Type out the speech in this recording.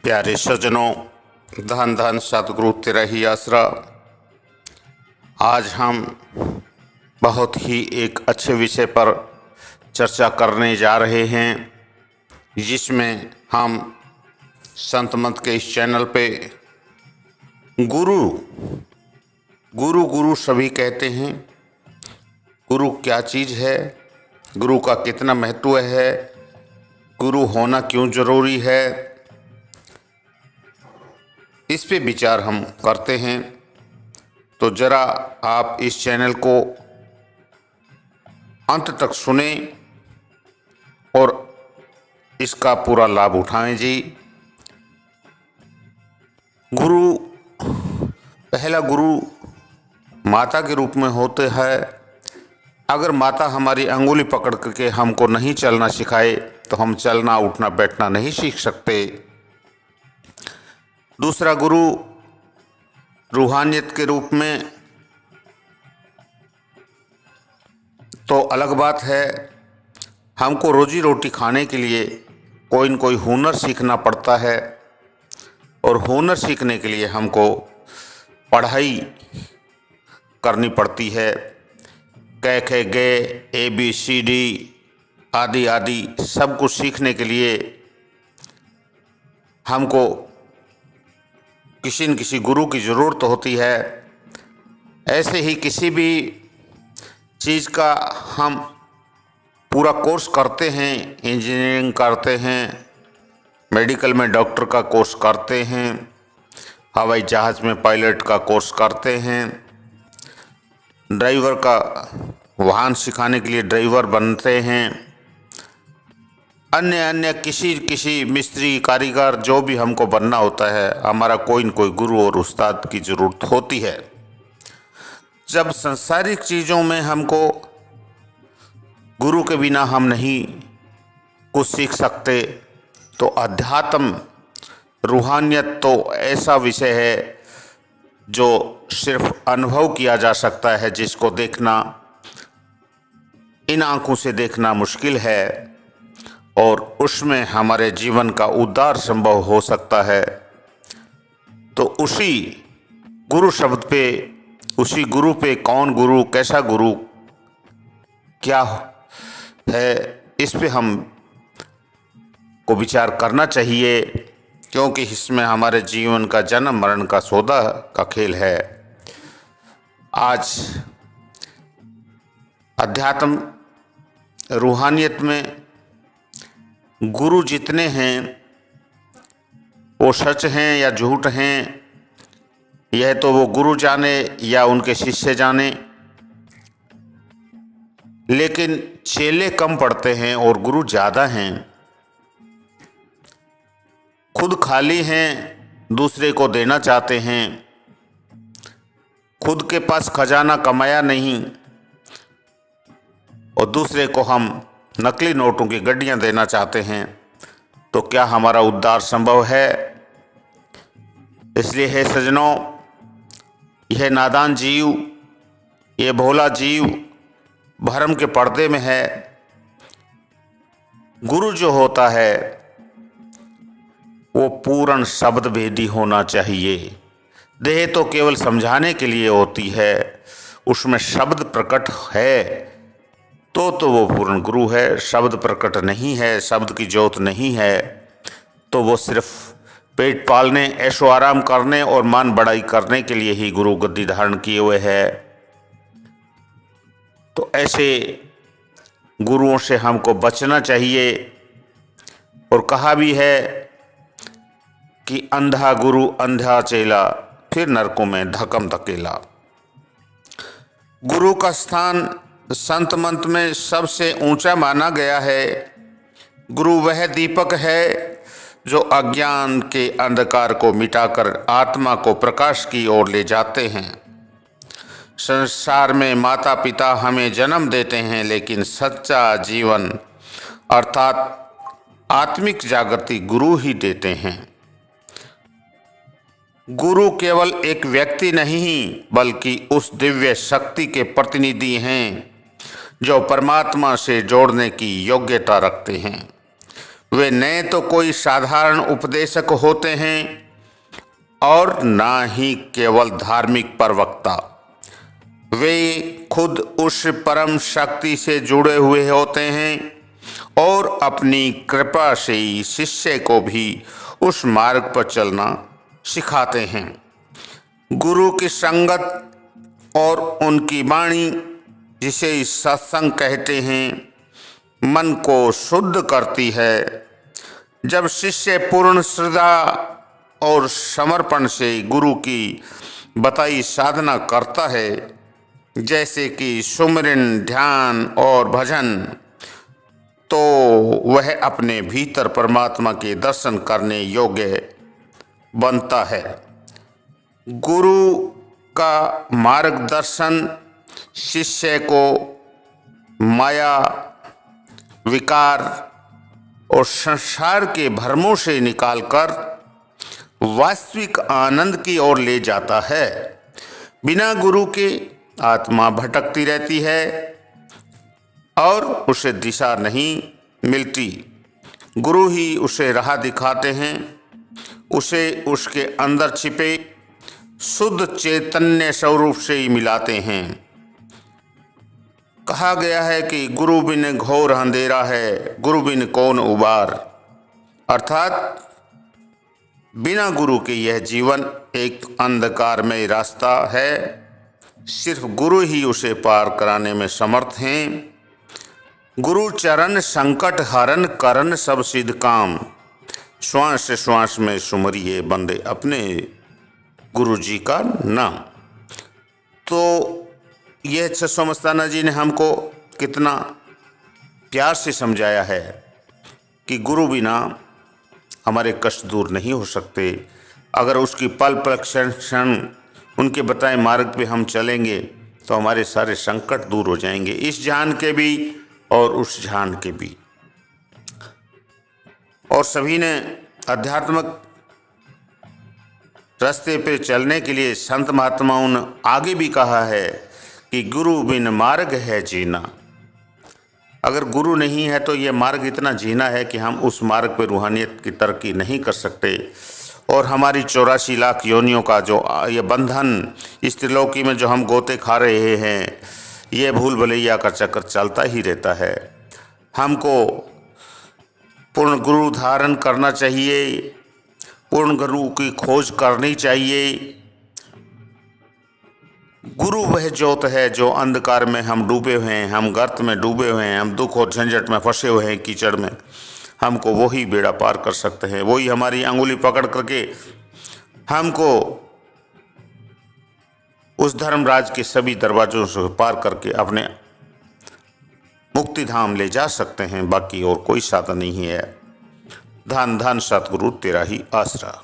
प्यारे सज्जनों, धन धन सतगुरु तेरा ही आसरा। आज हम बहुत ही एक अच्छे विषय पर चर्चा करने जा रहे हैं, जिसमें हम संत मत के इस चैनल पे गुरु गुरु गुरु सभी कहते हैं। गुरु क्या चीज़ है, गुरु का कितना महत्व है, गुरु होना क्यों जरूरी है, इस पे विचार हम करते हैं। तो ज़रा आप इस चैनल को अंत तक सुने और इसका पूरा लाभ उठाएं जी। गुरु, पहला गुरु माता के रूप में होते हैं। अगर माता हमारी अंगुली पकड़ के हमको नहीं चलना सिखाए तो हम चलना उठना बैठना नहीं सीख सकते। दूसरा गुरु रूहानियत के रूप में तो अलग बात है। हमको रोजी रोटी खाने के लिए कोई न कोई हुनर सीखना पड़ता है, और हुनर सीखने के लिए हमको पढ़ाई करनी पड़ती है। क ख ग ABCD आदि आदि सब कुछ सीखने के लिए हमको किसी न किसी गुरु की ज़रूरत होती है। ऐसे ही किसी भी चीज़ का हम पूरा कोर्स करते हैं, इंजीनियरिंग करते हैं, मेडिकल में डॉक्टर का कोर्स करते हैं, हवाई जहाज़ में पायलट का कोर्स करते हैं, ड्राइवर का वाहन सिखाने के लिए ड्राइवर बनते हैं, अन्य अन्य किसी मिस्त्री कारीगर जो भी हमको बनना होता है, हमारा कोई न कोई गुरु और उस्ताद की ज़रूरत होती है। जब सांसारिक चीज़ों में हमको गुरु के बिना हम नहीं कुछ सीख सकते, तो अध्यात्म रूहानियत तो ऐसा विषय है जो सिर्फ अनुभव किया जा सकता है, जिसको देखना इन आँखों से देखना मुश्किल है, और उसमें हमारे जीवन का उद्धार संभव हो सकता है। तो उसी गुरु शब्द पे, उसी गुरु पे, कौन गुरु, कैसा गुरु, क्या है, इस पे हम को विचार करना चाहिए, क्योंकि इसमें हमारे जीवन का जन्म मरण का सौदा का खेल है। आज अध्यात्म रूहानियत में गुरु जितने हैं वो सच हैं या झूठ हैं, यह तो वो गुरु जाने या उनके शिष्य जाने। लेकिन चेले कम पड़ते हैं और गुरु ज़्यादा हैं। खुद खाली हैं, दूसरे को देना चाहते हैं। खुद के पास खजाना कमाया नहीं और दूसरे को हम नकली नोटों की गड्डियां देना चाहते हैं, तो क्या हमारा उद्धार संभव है? इसलिए है सज्जनों, यह नादान जीव, ये भोला जीव भरम के पर्दे में है। गुरु जो होता है वो पूर्ण शब्द भेदी होना चाहिए। देह तो केवल समझाने के लिए होती है, उसमें शब्द प्रकट है तो वो पूर्ण गुरु है। शब्द प्रकट नहीं है, शब्द की ज्योत नहीं है, तो वो सिर्फ पेट पालने, ऐशो आराम करने और मान बढ़ाई करने के लिए ही गुरु गद्दी धारण किए हुए है। तो ऐसे गुरुओं से हमको बचना चाहिए। और कहा भी है कि अंधा गुरु अंधा चेला, फिर नरकों में धकम धकेला। गुरु का स्थान संत मत में सबसे ऊंचा माना गया है। गुरु वह दीपक है जो अज्ञान के अंधकार को मिटाकर आत्मा को प्रकाश की ओर ले जाते हैं। संसार में माता पिता हमें जन्म देते हैं, लेकिन सच्चा जीवन अर्थात आत्मिक जागृति गुरु ही देते हैं। गुरु केवल एक व्यक्ति नहीं, बल्कि उस दिव्य शक्ति के प्रतिनिधि हैं जो परमात्मा से जोड़ने की योग्यता रखते हैं। वे न तो कोई साधारण उपदेशक होते हैं और ना ही केवल धार्मिक प्रवक्ता। वे खुद उस परम शक्ति से जुड़े हुए होते हैं और अपनी कृपा से ही शिष्य को भी उस मार्ग पर चलना सिखाते हैं। गुरु की संगत और उनकी वाणी, जिसे सत्संग कहते हैं, मन को शुद्ध करती है। जब शिष्य पूर्ण श्रद्धा और समर्पण से गुरु की बताई साधना करता है, जैसे कि सुमिरन, ध्यान और भजन, तो वह अपने भीतर परमात्मा के दर्शन करने योग्य बनता है। गुरु का मार्गदर्शन शिष्य को माया, विकार और संसार के भ्रमों से निकालकर वास्तविक आनंद की ओर ले जाता है। बिना गुरु के आत्मा भटकती रहती है और उसे दिशा नहीं मिलती। गुरु ही उसे राह दिखाते हैं, उसे उसके अंदर छिपे शुद्ध चैतन्य स्वरूप से ही मिलाते हैं। कहा गया है कि गुरु बिन घोर अंधेरा है, गुरु बिन कौन उबार। अर्थात बिना गुरु के यह जीवन एक अंधकारमय रास्ता है। सिर्फ गुरु ही उसे पार कराने में समर्थ हैं। गुरु चरण संकट हरन करन सब सिद्ध काम। श्वास श्वास में सुमरिए बंदे अपने गुरु जी का नाम। तो यह सच्चो मस्ताना जी ने हमको कितना प्यार से समझाया है कि गुरु बिना हमारे कष्ट दूर नहीं हो सकते। अगर उसकी पल पल क्षण क्षण उनके बताए मार्ग पे हम चलेंगे तो हमारे सारे संकट दूर हो जाएंगे, इस जहान के भी और उस जहान के भी। और सभी ने आध्यात्मिक रास्ते पे चलने के लिए संत महात्माओं ने आगे भी कहा है कि गुरु बिन मार्ग है जीना। अगर गुरु नहीं है तो ये मार्ग इतना जीना है कि हम उस मार्ग पर रूहानियत की तरक्की नहीं कर सकते। और हमारी 84 लाख योनियों का जो ये बंधन इस त्रिलोकी में जो हम गोते खा रहे हैं, ये भूल भलैया का चक्कर चलता ही रहता है। हमको पूर्ण गुरु धारण करना चाहिए, पूर्ण गुरु की खोज करनी चाहिए। गुरु वह ज्योत है जो अंधकार में हम डूबे हुए हैं, हम गर्त में डूबे हुए हैं, हम दुख और झंझट में फंसे हुए हैं, कीचड़ में। हमको वही बेड़ा पार कर सकते हैं, वही हमारी अंगुली पकड़ करके हमको उस धर्मराज के सभी दरवाजों से पार करके अपने मुक्ति धाम ले जा सकते हैं। बाकी और कोई साधन नहीं है। धन धन सतगुरु तेरा ही आसरा।